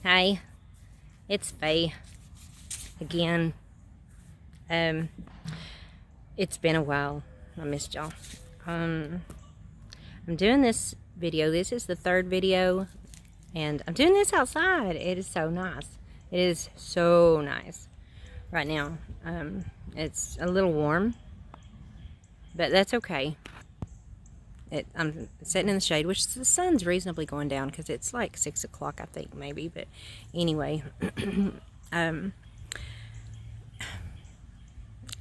Hi, it's Faye again. It's been a while. I missed y'all. I'm doing this video. This is the third video, and I'm doing this outside. It is so nice. It is so nice right now. It's a little warm, but that's okay. I'm sitting in the shade, which the sun's reasonably going down because it's like 6 o'clock, I think, maybe. But anyway,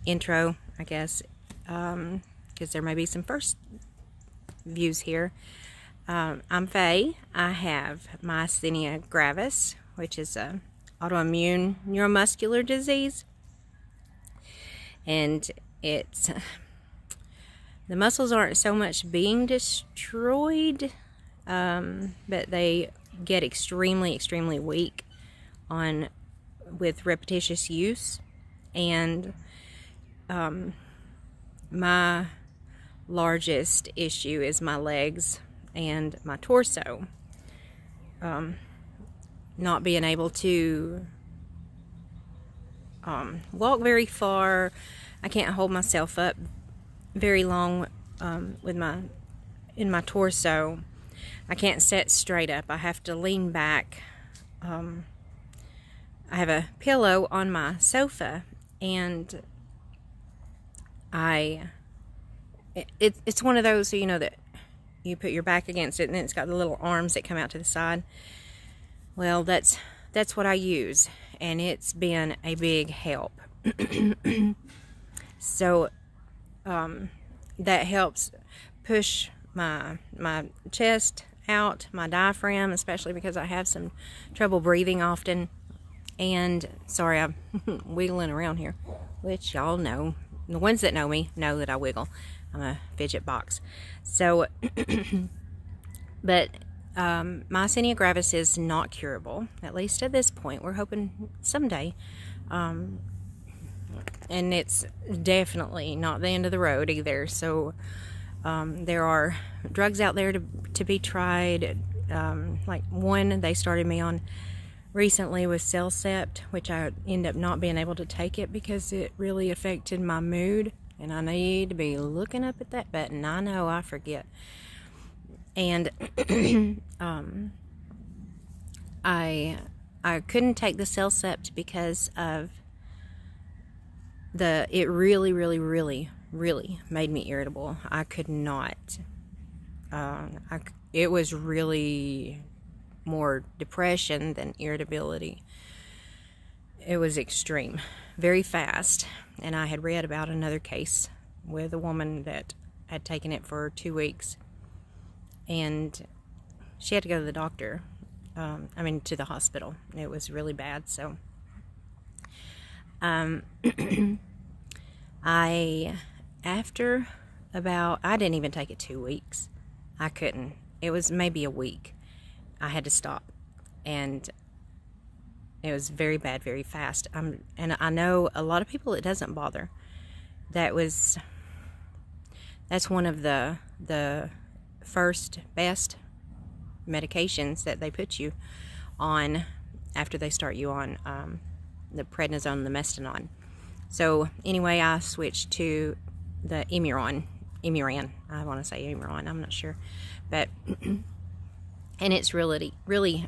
intro, I guess, because there may be some first views here. I'm Faye. I have myasthenia gravis, which is a autoimmune neuromuscular disease, and it's the muscles aren't so much being destroyed, but they get extremely weak with repetitious use. And my largest issue is my legs and my torso. Not being able to walk very far. I can't hold myself up very long in my torso. I can't sit straight up. I have to lean back. I have a pillow on my sofa, and it's one of those, you know, that you put your back against it and then it's got the little arms that come out to the side. Well, that's what I use, and it's been a big help. So that helps push my chest out, my diaphragm, especially because I have some trouble breathing often. And sorry, I'm wiggling around here, which y'all know. The ones that know me know that I wiggle. I'm a fidget box. So, but myasthenia gravis is not curable, at least at this point. We're hoping someday. And it's definitely not the end of the road either. So there are drugs out there to be tried. Like one they started me on recently was Cellcept, which I end up not being able to take it because it really affected my mood, and I need to be looking up at that button. I know I forget. And I couldn't take the Cellcept because of it really made me irritable. I could not. It was really more depression than irritability. It was extreme, very fast. And I had read about another case with a woman that had taken it for 2 weeks, and she had to go to the doctor. To the hospital. It was really bad. So I didn't even take it 2 weeks. I couldn't. It was maybe a week. I had to stop, and it was very bad, very fast. And I know a lot of people it doesn't bother. That's one of the first best medications that they put you on after they start you on the prednisone and the Mestinon. So anyway, I switched to the Imuran. I want to say Imuran. I'm not sure, but and it's really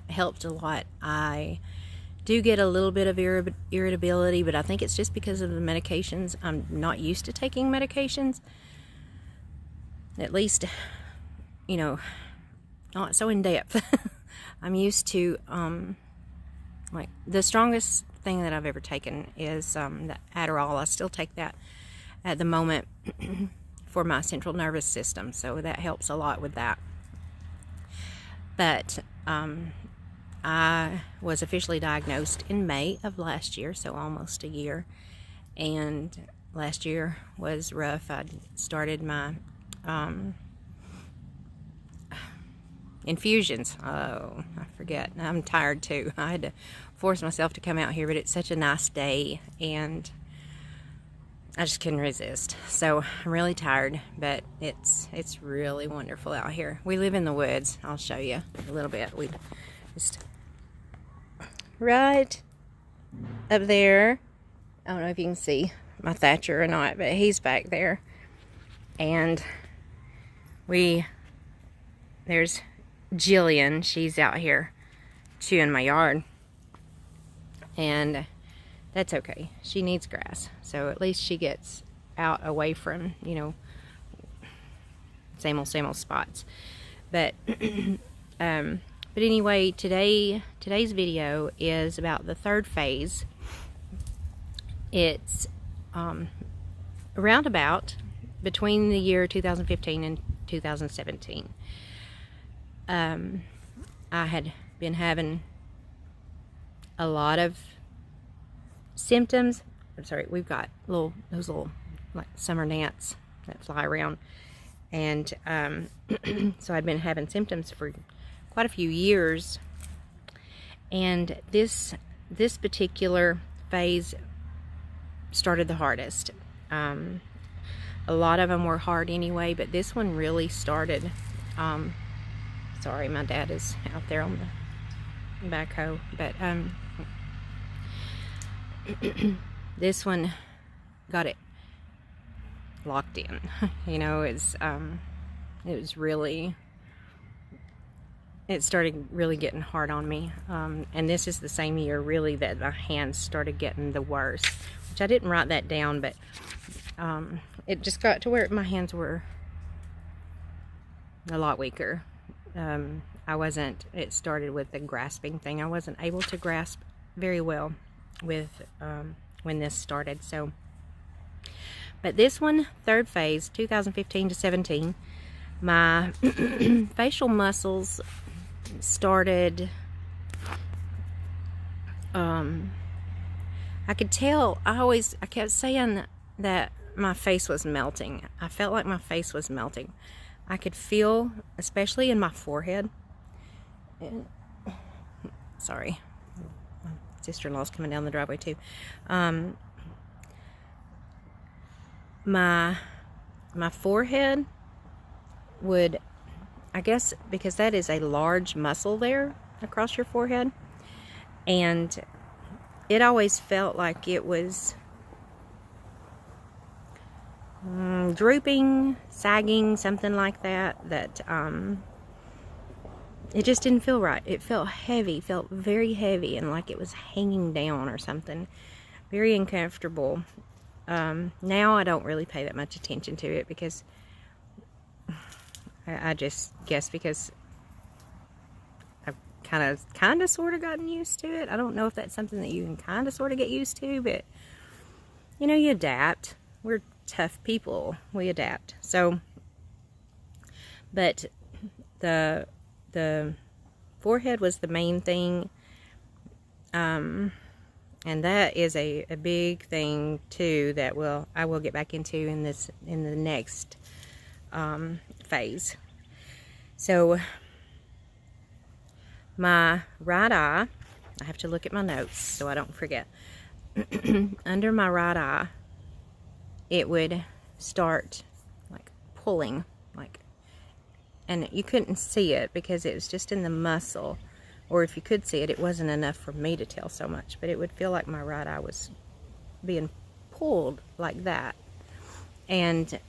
helped a lot. I do get a little bit of irritability, but I think it's just because of the medications. I'm not used to taking medications. At least, you know, not so in depth. I'm used to like the strongest thing that I've ever taken is the Adderall. I still take that at the moment for my central nervous system, so that helps a lot with that. But I was officially diagnosed in May of last year, so almost a year. And last year was rough. I started my infusions. Oh, I forget. I'm tired too. I had to force myself to come out here, but it's such a nice day, and I just couldn't resist. So I'm really tired, but it's really wonderful out here. We live in the woods. I'll show you a little bit. We just right up there. I don't know if you can see my Thatcher or not, but he's back there. And there's Jillian. She's out here chewing my yard. And that's okay. She needs grass. So at least she gets out away from, you know, same old spots. But anyway, today's video is about the third phase. It's around about between the year 2015 and 2017. I had been having a lot of symptoms. I'm sorry, we've got those little like summer gnats that fly around, and so I'd been having symptoms for quite a few years. And this particular phase started the hardest. A lot of them were hard anyway, but this one really started. Sorry, my dad is out there on the backhoe, but this one got it locked in. You know, it was really, it started really getting hard on me. And this is the same year really that my hands started getting the worst, which I didn't write that down, but it just got to where my hands were a lot weaker. It started with the grasping thing. I wasn't able to grasp very well with when this started. So, but this one, third phase, 2015 to 17, my facial muscles started, I could tell, I kept saying that my face was melting. I felt like my face was melting. I could feel, especially in my forehead, and, sorry, my sister-in-law's coming down the driveway too. My forehead would, I guess because that is a large muscle there across your forehead, and it always felt like it was drooping, sagging, something like that, it just didn't feel right. It felt heavy, felt very heavy, and like it was hanging down or something. Very uncomfortable. Now I don't really pay that much attention to it because I just guess because I've kind of sort of gotten used to it. I don't know if that's something that you can kind of sort of get used to, but you know, you adapt. We're tough people. We adapt. So, but the forehead was the main thing, and that is a big thing too that I will get back into in the next phase. So my right eye, I have to look at my notes so I don't forget. Under my right eye, it would start like pulling, like, and you couldn't see it because it was just in the muscle, or if you could see it, it wasn't enough for me to tell so much, but it would feel like my right eye was being pulled like that, and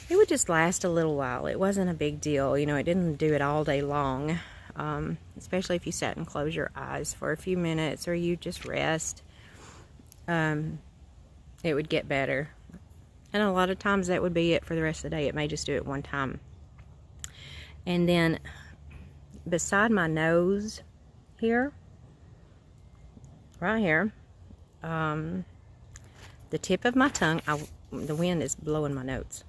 it would just last a little while. It wasn't a big deal, you know, it didn't do it all day long, especially if you sat and closed your eyes for a few minutes or you just rest. It would get better. And a lot of times that would be it for the rest of the day. It may just do it one time. And then beside my nose here, right here, the tip of my tongue, the wind is blowing my notes.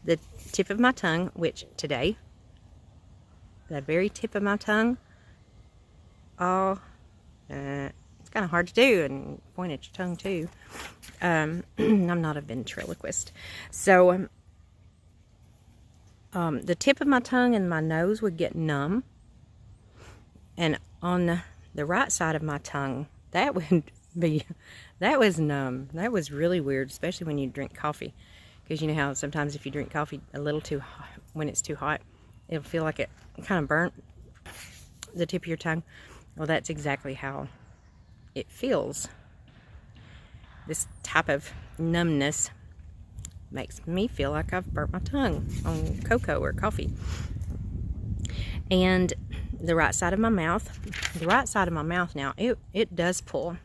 The tip of my tongue, which today, the very tip of my tongue, it's kind of hard to do, and point at your tongue too. I'm not a ventriloquist. So the tip of my tongue and my nose would get numb, and on the right side of my tongue, that was numb. That was really weird, especially when you drink coffee, because you know how sometimes if you drink coffee a little too hot, when it's too hot, it'll feel like it kind of burnt. the tip of your tongue. Well, that's exactly how it feels. This type of numbness makes me feel like I've burnt my tongue on cocoa or coffee. And the right side of my mouth now, it does pull.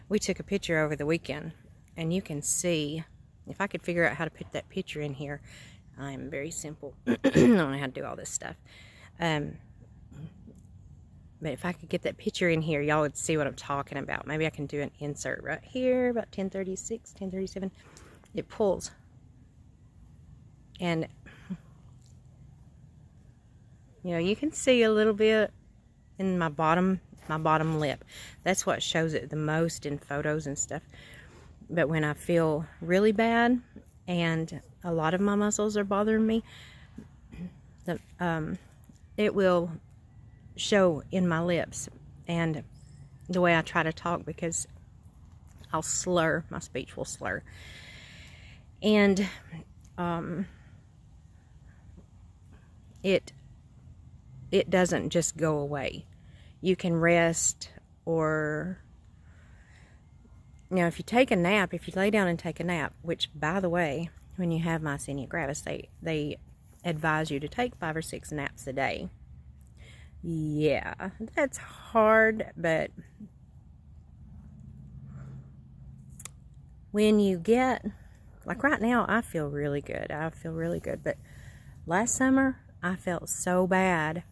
We took a picture over the weekend, and you can see, if I could figure out how to put that picture in here. I am very simple. I don't know how to do all this stuff. But if I could get that picture in here, y'all would see what I'm talking about. Maybe I can do an insert right here, about 10:36, 10:37. It pulls. And, you know, you can see a little bit in my bottom lip. That's what shows it the most in photos and stuff. But when I feel really bad and a lot of my muscles are bothering me, it will show in my lips and the way I try to talk, because I'll slur, my speech will slur. And it doesn't just go away. You can rest, or, you know, if you take a nap, if you lay down and take a nap, which, by the way, when you have myasthenia gravis, they advise you to take 5 or 6 naps a day. Yeah, that's hard, but when you get, like right now, I feel really good. But last summer, I felt so bad,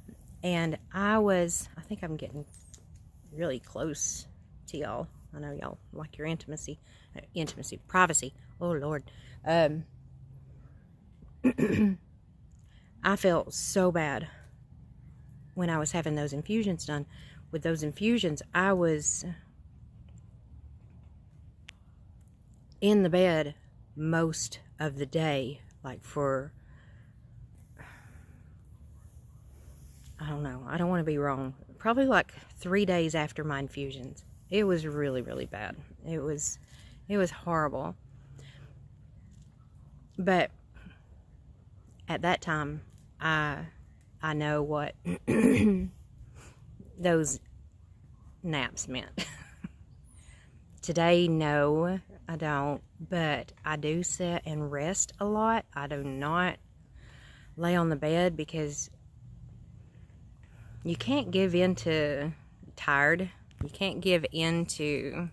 and I think I'm getting really close to y'all. I know y'all like your privacy. Oh, Lord. I felt so bad when I was having those infusions done. With those infusions, I was in the bed most of the day, like for, I don't know, I don't want to be wrong, probably like 3 days after my infusions. It was really, really bad. It was horrible. But at that time, I know what those naps meant. Today, no, I don't. But I do sit and rest a lot. I do not lay on the bed, because you can't give in to tired. You can't give in to,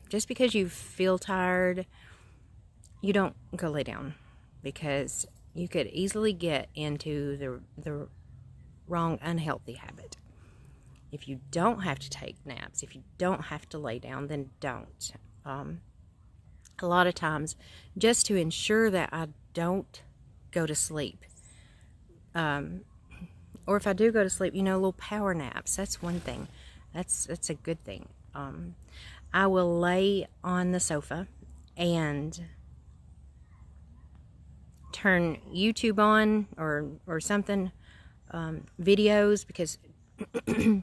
just because you feel tired, you don't go lay down, because you could easily get into the wrong, unhealthy habit. If you don't have to take naps, if you don't have to lay down, then don't. A lot of times, just to ensure that I don't go to sleep, or if I do go to sleep, you know, little power naps, that's one thing. That's a good thing. I will lay on the sofa and turn YouTube on or something, videos, because the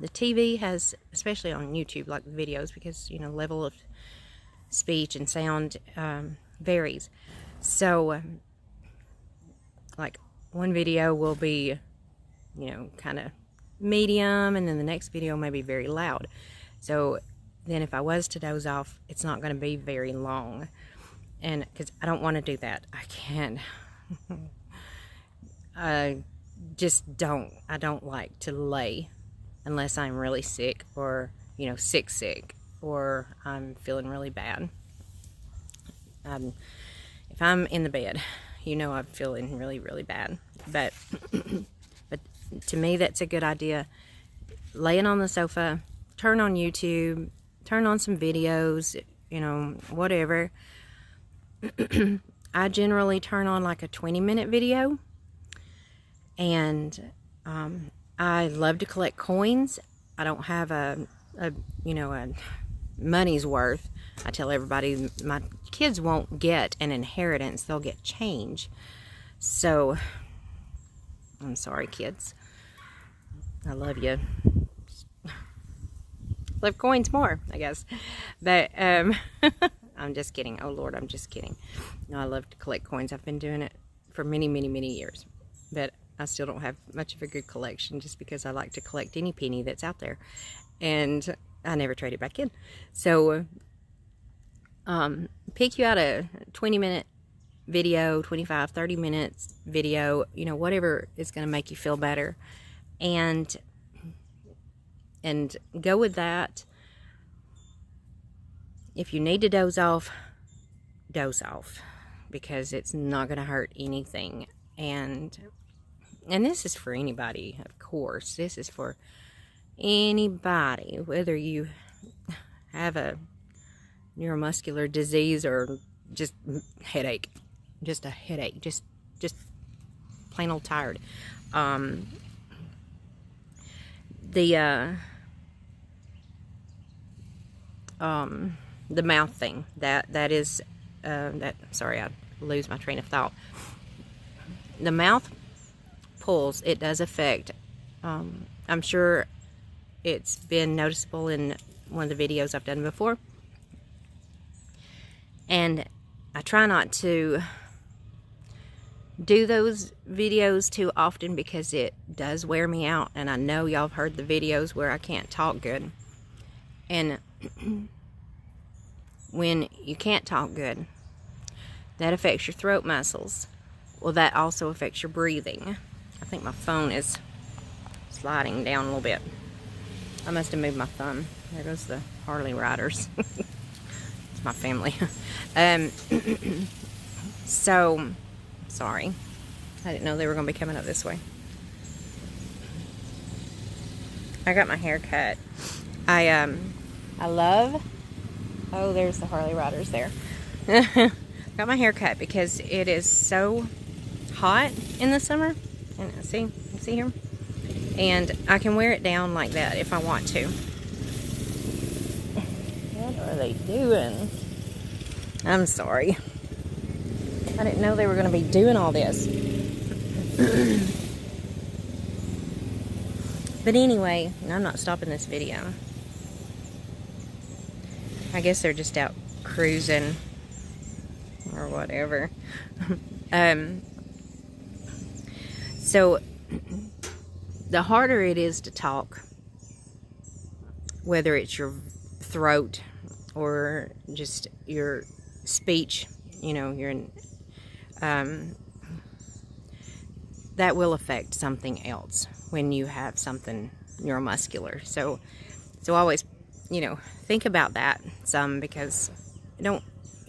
TV has, especially on YouTube, like videos, because, you know, level of speech and sound varies. So, like, one video will be, you know, kind of medium, and then the next video may be very loud. So then if I was to doze off, it's not going to be very long. And because I don't want to do that. I can't. I just don't. I don't like to lay unless I'm really sick, or, you know, sick, or I'm feeling really bad. If I'm in the bed, you know, I'm feeling really, really bad. But to me, that's a good idea. Laying on the sofa, turn on YouTube, turn on some videos, you know, whatever. I generally turn on like a 20-minute video, and I love to collect coins. I don't have a money's worth. I tell everybody my kids won't get an inheritance, they'll get change. So I'm sorry, kids. I love you. Love coins more, I guess. But I'm just kidding. Oh, Lord, I'm just kidding. No, I love to collect coins. I've been doing it for many, many, many years. But I still don't have much of a good collection, just because I like to collect any penny that's out there, and I never trade it back in. So pick you out a 20-minute video, 25, 30 minutes video, you know, whatever is going to make you feel better, and go with that. If you need to doze off, because it's not going to hurt anything. And this is for anybody, of course. This is for anybody, whether you have a neuromuscular disease or just headache, just a headache, just plain old tired. The mouth thing, that is sorry, I lose my train of thought. The mouth pulls, it does affect, I'm sure it's been noticeable in one of the videos I've done before, and I try not to do those videos too often because it does wear me out, and I know y'all have heard the videos where I can't talk good, and when you can't talk good, that affects your throat muscles. Well, that also affects your breathing. I think my phone is sliding down a little bit. I must have moved my thumb. There goes the Harley riders. It's my family. So, sorry. I didn't know they were going to be coming up this way. I got my hair cut. I love... Oh, there's the Harley riders there. Got my hair cut because it is so hot in the summer. And see here? And I can wear it down like that if I want to. What are they doing? I'm sorry. I didn't know they were going to be doing all this. But anyway, I'm not stopping this video. I guess they're just out cruising or whatever. So the harder it is to talk, whether it's your throat or just your speech, you know, that will affect something else when you have something neuromuscular. So always, you know, think about that some, because you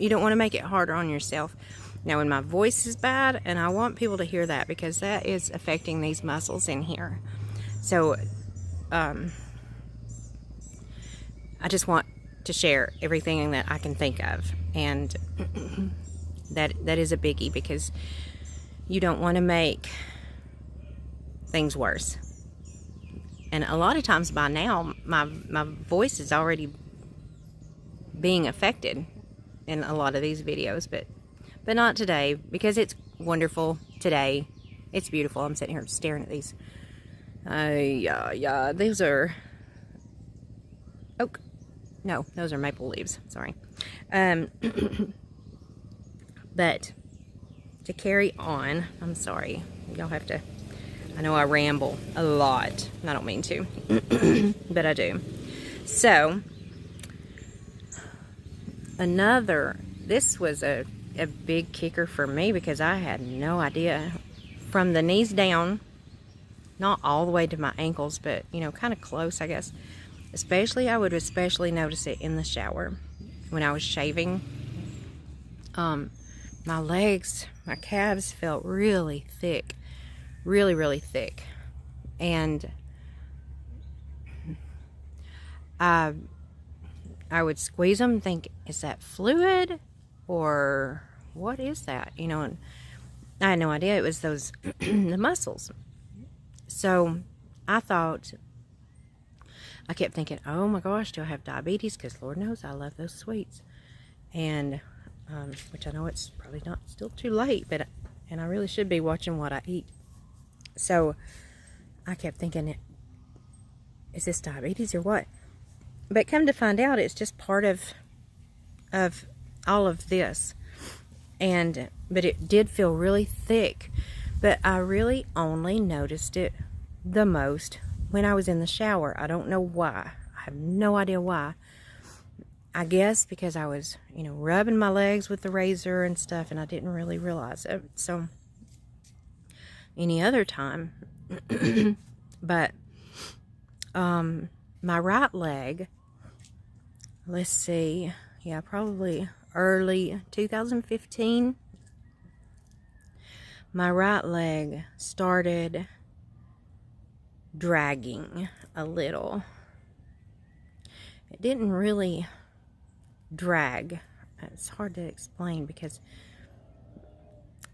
don't want to make it harder on yourself. Now, when my voice is bad, and I want people to hear that because that is affecting these muscles in here. So, I just want to share everything that I can think of, and that is a biggie, because you don't want to make things worse. And a lot of times by now, my voice is already being affected in a lot of these videos, but not today, because it's wonderful today. It's beautiful. I'm sitting here staring at these. Yeah, these are oak. No, those are maple leaves. Sorry. But to carry on, I'm sorry. Y'all have to. I know I ramble a lot. I don't mean to, but I do. So, this was a big kicker for me, because I had no idea. From the knees down, not all the way to my ankles, but, you know, kind of close, I guess. I would especially notice it in the shower when I was shaving. My legs, my calves felt really thick. Really, really thick. And I would squeeze them and think, is that fluid? Or what is that? You know, and I had no idea it was those the muscles. So I kept thinking, oh my gosh, do I have diabetes? Because Lord knows I love those sweets. And which I know it's probably not still too late, and I really should be watching what I eat. So I kept thinking, is this diabetes or what? But come to find out, it's just part of all of this. But it did feel really thick. But I really only noticed it the most when I was in the shower. I don't know why. I have no idea why. I guess because I was, rubbing my legs with the razor and stuff, and I didn't really realize it. So, any other time. But, my right leg, let's see, yeah, probably early 2015, my right leg started dragging a little. It didn't really drag. It's hard to explain because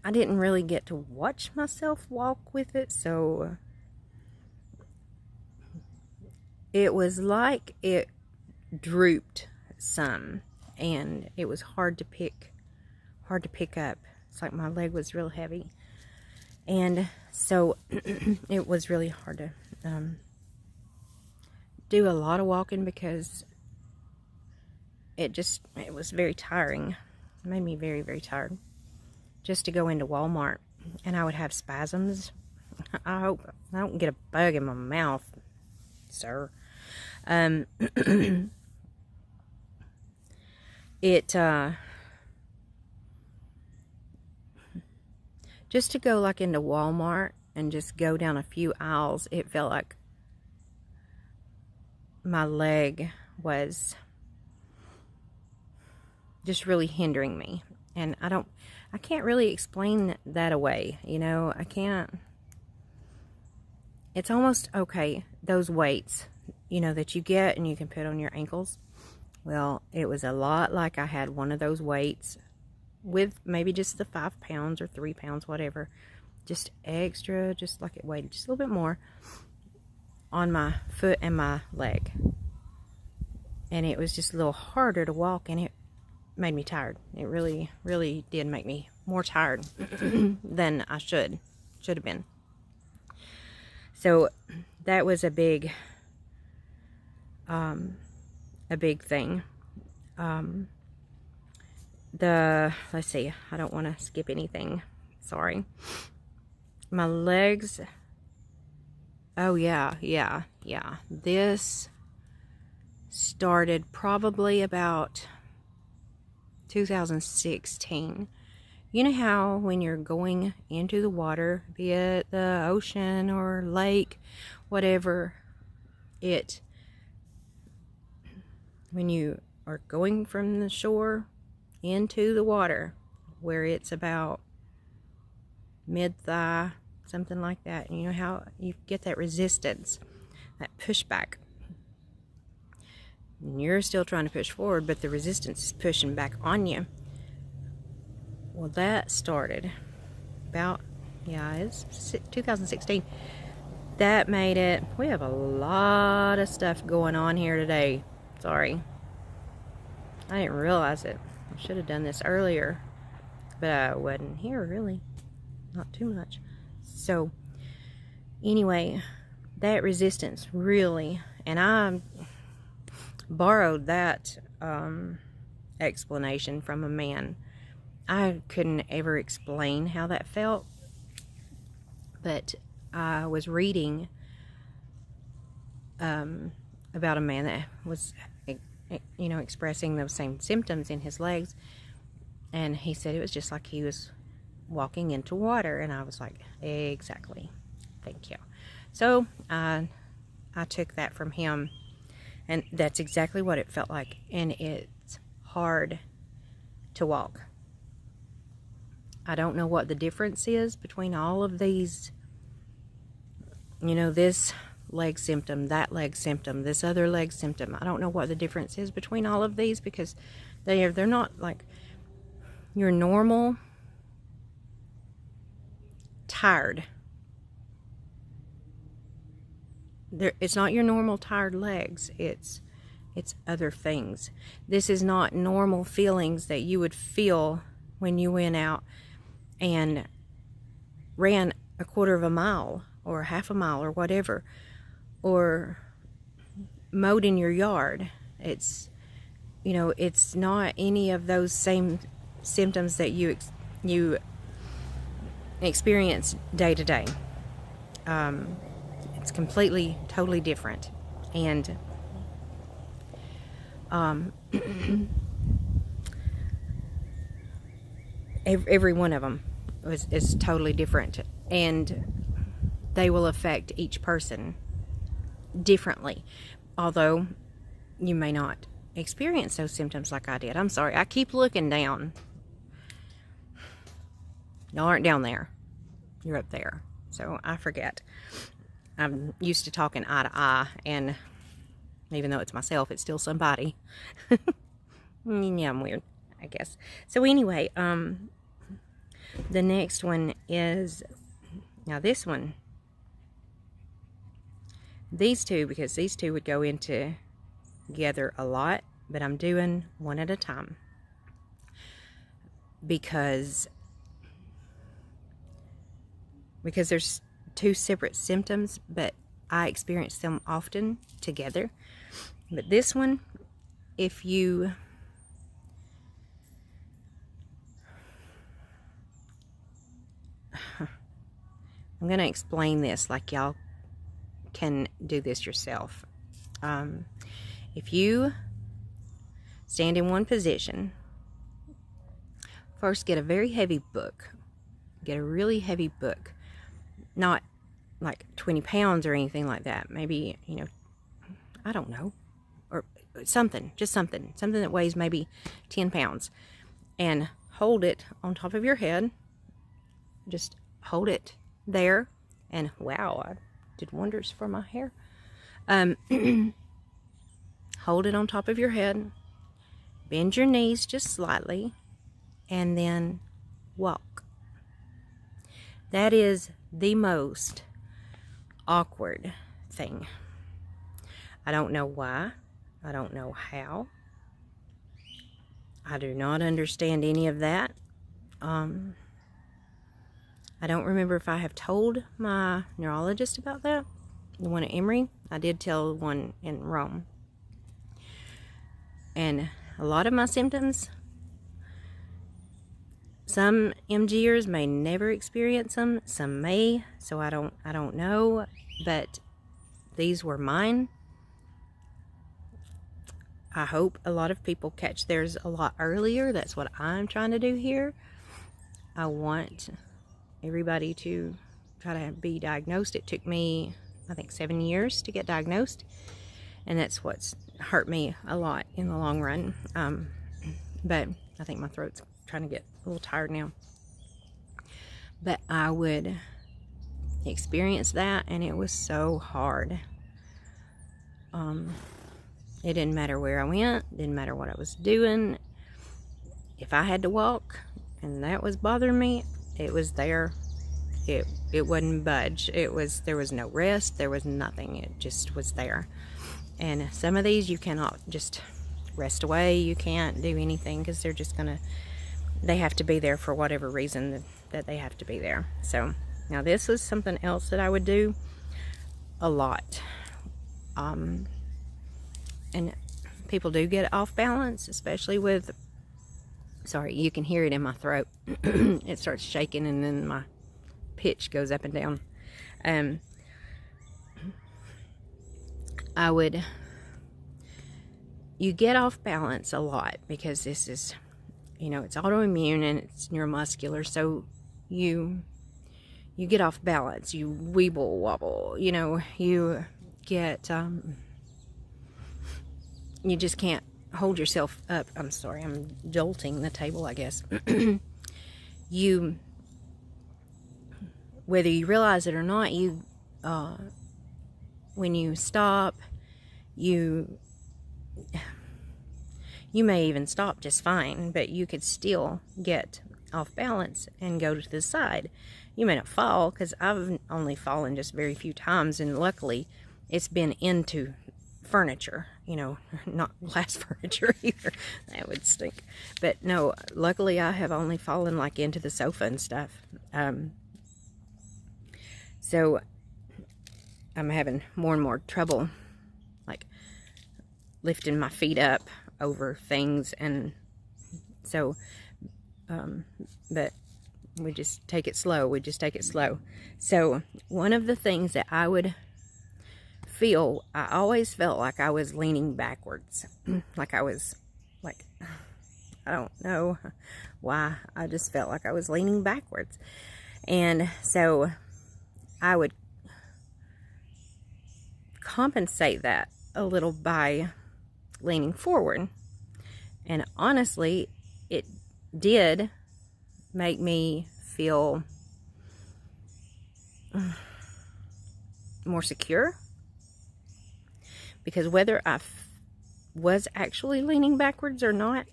I didn't really get to watch myself walk with it, so it was like it drooped some, and it was hard to pick up. It's like my leg was real heavy, and so it was really hard to do a lot of walking because it was very tiring. It made me very, very tired just to go into Walmart, and I would have spasms. I hope I don't get a bug in my mouth, sir. Just to go like into Walmart and just go down a few aisles, it felt like my leg was just really hindering me. And I can't really explain that away, I can't. It's almost, okay, those weights, that you get and you can put on your ankles. Well, it was a lot like I had one of those weights with maybe just the 5 pounds or 3 pounds, whatever, just extra, just like it weighed just a little bit more on my foot and my leg. And it was just a little harder to walk, and it made me tired. It really, really did make me more tired than I should have been. So that was a big thing. Let's see, I don't want to skip anything. Sorry. My legs. Oh yeah. This started probably about 2016. You know how when you're going into the water, be it the ocean or lake, whatever, when you are going from the shore into the water, where it's about mid-thigh, something like that, and you know how you get that resistance, that pushback. And you're still trying to push forward, but the resistance is pushing back on you. Well, that started about, it's 2016. That made it. We have a lot of stuff going on here today. Sorry. I didn't realize it. I should have done this earlier, but I wasn't here really. Not too much. So, anyway, that resistance really, and I borrowed that explanation from a man. I couldn't ever explain how that felt, but I was reading about a man that was, expressing those same symptoms in his legs, and he said it was just like he was walking into water, and I was like, exactly, thank you. So I took that from him, and that's exactly what it felt like, and it's hard to walk. I don't know what the difference is between all of these, this leg symptom, that leg symptom, this other leg symptom. I don't know what the difference is between all of these, because they're not like your normal tired. It's not your normal tired legs. It's other things. This is not normal feelings that you would feel when you went out and ran a quarter of a mile or half a mile or whatever, or mowed in your yard. It's not any of those same symptoms that you experience day to day. It's completely, totally different. And every one of them is totally different. And they will affect each person differently. Although you may not experience those symptoms like I did. I'm sorry, I keep looking down. Y'all aren't down there. You're up there. So I forget. I'm used to talking eye to eye, and even though it's myself, it's still somebody. Yeah, I'm weird, I guess. So anyway, the next one is, now this one, these two, because these two would go into together a lot, but I'm doing one at a time because there's two separate symptoms, but I experience them often together. But this one, if you I'm going to explain this like y'all can do this yourself. If you stand in one position, first get a very heavy book. Get a really heavy book. Not like 20 pounds or anything like that. Maybe, I don't know. Or something. Just something. Something that weighs maybe 10 pounds. And hold it on top of your head. Just hold it there. And wow, I did wonders for my hair. Hold it on top of your head. Bend your knees just slightly. And then walk. That is the most awkward thing. I don't know why. I don't know how. I do not understand any of that. I don't remember if I have told my neurologist about that. The one at Emory. I did tell one in Rome. And a lot of my symptoms, some MGers may never experience them, some may, so I don't know, but these were mine. I hope a lot of people catch theirs a lot earlier. That's what I'm trying to do here. I want everybody to try to be diagnosed. It took me, I think, 7 years to get diagnosed, and that's what's hurt me a lot in the long run. But I think my throat's trying to get a little tired now. But I would experience that, and it was so hard. It didn't matter where I went, didn't matter what I was doing. If I had to walk and that was bothering me, it was there. It wouldn't budge. There was no rest, there was nothing. It just was there. And some of these you cannot just rest away. You can't do anything because they're just they have to be there for whatever reason that they have to be there. So now this was something else that I would do a lot. And people do get off balance, especially with, sorry, you can hear it in my throat. It starts shaking and then my pitch goes up and down. You get off balance a lot because this is, it's autoimmune and it's neuromuscular, so you get off balance, you weeble wobble, you get, you just can't hold yourself up. I'm sorry, I'm jolting the table, I guess. Whether you realize it or not, when you stop, you may even stop just fine, but you could still get off balance and go to the side. You may not fall, because I've only fallen just very few times, and luckily it's been into furniture, not glass furniture either. That would stink. But no, luckily I have only fallen like into the sofa and stuff. So I'm having more and more trouble like lifting my feet up over things, and so but We just take it slow. We just take it slow. So one of the things that I would feel, I always felt like I was leaning backwards. Like I was, like, I don't know why. I just felt like I was leaning backwards. And so I would compensate that a little by leaning forward. And honestly, it did make me feel more secure, because whether I was actually leaning backwards or not,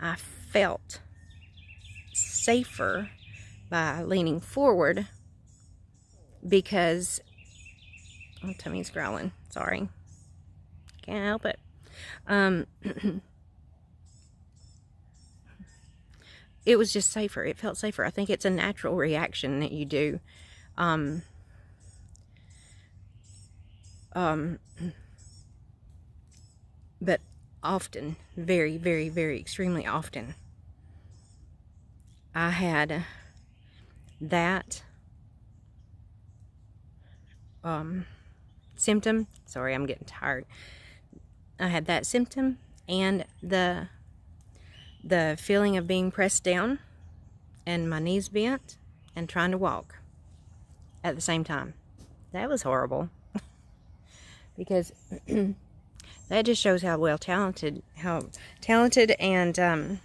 I felt safer by leaning forward, because oh, tummy's growling, sorry, can't help it. It was just safer. It felt safer. I think it's a natural reaction that you do. But often, very, very, very extremely often, I had that symptom. Sorry, I'm getting tired. I had that symptom and the feeling of being pressed down and my knees bent and trying to walk at the same time. That was horrible. Because that just shows how talented and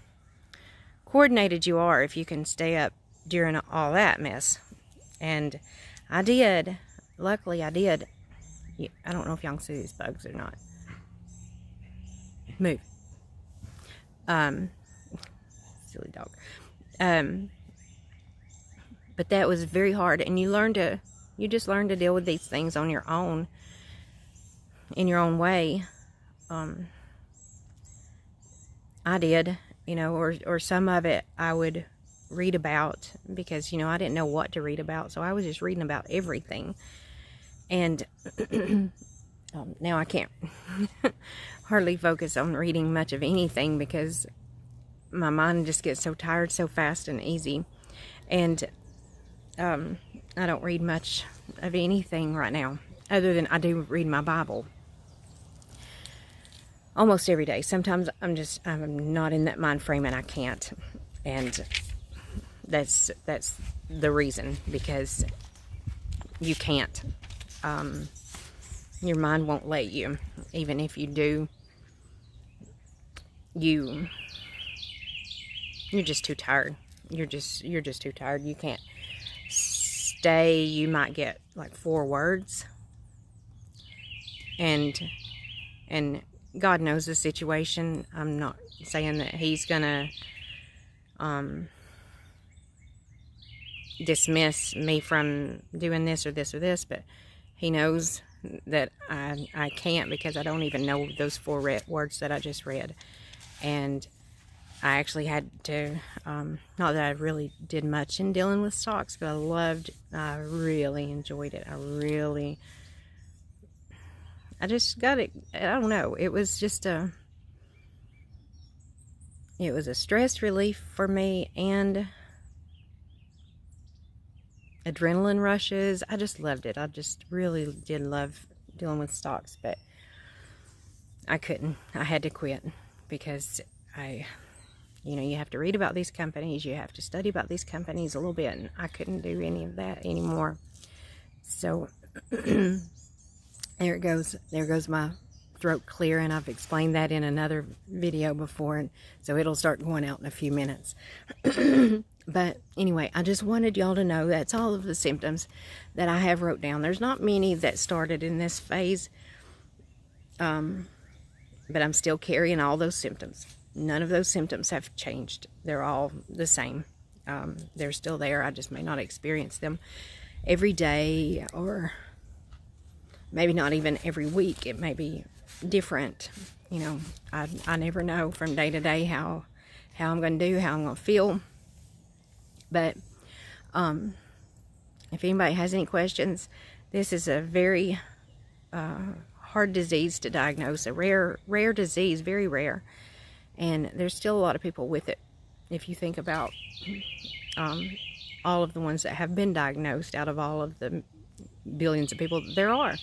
coordinated you are if you can stay up during all that mess. And I did. Luckily, I did. I don't know if y'all can see these bugs or not. Move. Silly dog. But that was very hard, and you just learn to deal with these things on your own, in your own way. I did, or some of it I would read about, because, I didn't know what to read about, so I was just reading about everything. And now I can't hardly focus on reading much of anything, because my mind just gets so tired so fast and easy. And I don't read much of anything right now, other than I do read my Bible almost every day. Sometimes I'm not in that mind frame and I can't, and that's the reason, because you can't. Your mind won't let you. Even if you do, you're just too tired. You're just too tired. You can't stay. You might get like 4 words, and God knows the situation. I'm not saying that He's gonna dismiss me from doing this or this or this, but He knows that I can't, because I don't even know those 4 words that I just read. And I actually had to, not that I really did much in dealing with stocks, but I really enjoyed it. I just got it. I don't know. It was just it was a stress relief for me, and adrenaline rushes. I just loved it. I just really did love dealing with stocks, but I couldn't. I had to quit, because you have to read about these companies. You have to study about these companies a little bit, and I couldn't do any of that anymore. So there it goes. There goes my throat clear, and I've explained that in another video before, and so it'll start going out in a few minutes. But anyway, I just wanted y'all to know that's all of the symptoms that I have wrote down. There's not many that started in this phase, but I'm still carrying all those symptoms. None of those symptoms have changed. They're all the same. They're still there. I just may not experience them every day, or maybe not even every week. It may be different. I never know from day to day how I'm going to do, how I'm going to feel. But if anybody has any questions, this is a very hard disease to diagnose, a rare disease, very rare. And there's still a lot of people with it. If you think about all of the ones that have been diagnosed out of all of the billions of people there are.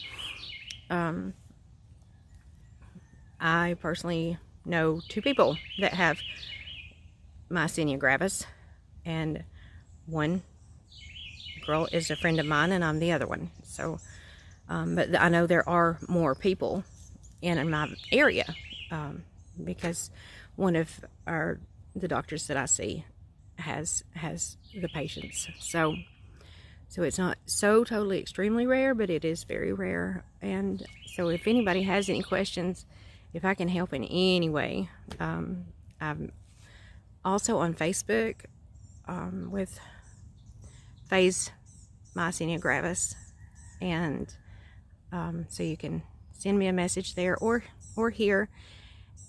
I personally know 2 people that have myasthenia gravis, and one girl is a friend of mine and I'm the other one. So but I know there are more people in my area, because one of the doctors that I see has the patients. So it's not so totally extremely rare, but it is very rare. And so if anybody has any questions, if I can help in any way, I'm also on Facebook with Phase Myasthenia Gravis, and so you can send me a message there or here,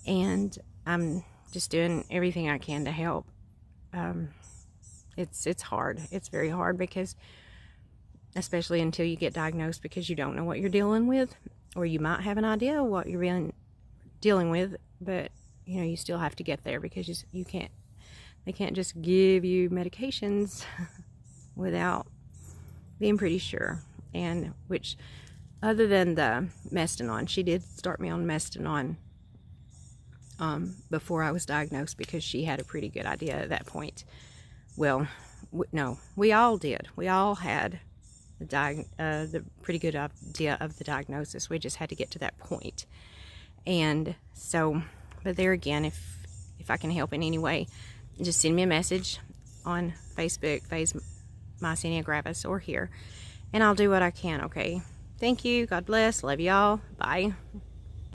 and I'm just doing everything I can to help. It's hard. It's very hard, because especially until you get diagnosed, because you don't know what you're dealing with, or you might have an idea of what you're dealing with, but you know, you still have to get there, because they can't just give you medications without being pretty sure. And which, other than the Mestinon, she did start me on Mestinon before I was diagnosed, because she had a pretty good idea at that point. Well, no, we all did. We all had the pretty good idea of the diagnosis. We just had to get to that point. And so, but there again, if I can help in any way, just send me a message on Facebook, Phase Myasthenia Gravis, or here, and I'll do what I can. Okay, thank you. God bless. Love y'all. Bye.